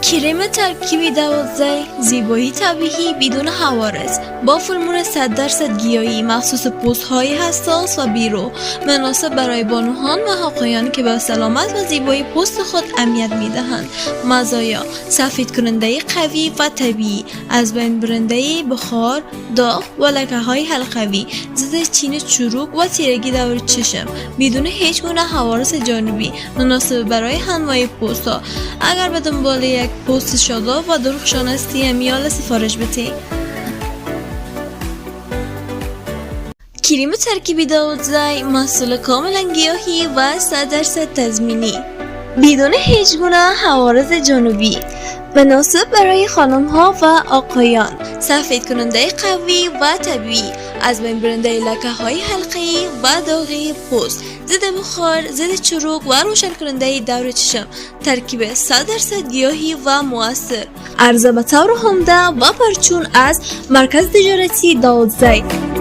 کرم ترکیبی 12 زیبایی طبیعی بدون حوارز با فرمول 100% گیاهی مخصوص پوست‌های حساس و بیرو، مناسب برای بانوان و آقایانی که به سلامت و زیبایی پوست خود اهمیت می‌دهند. مزایا: سفید کننده قوی و طبیعی، از بین برنده بخار، داغ و لکه‌های حلقوی، ضد چین چروک و تیرگی دور چشم بدون هیچ گونه حوارز جانبی، مناسب برای همواره پوست‌ها. اگر به دنبال یک پوست شاداب و درخشان هستی، امیال سفارش بده. کریم ترکیبی 12 محصول کاملا گیاهی و 100% تضمینی بدون هیچ گونه حوارز جانبی، مناسب برای خانم ها و آقایان، سفید کننده قوی و طبیعی، از بین برنده لکه های حلقه‌ای و داغی پوست، ضد بخار، ضد چروک و روشن کننده دور چشم. ترکیب 100% گیاهی و مؤثر. عرضه به طور عمده و پرچون از مرکز تجارتی 12.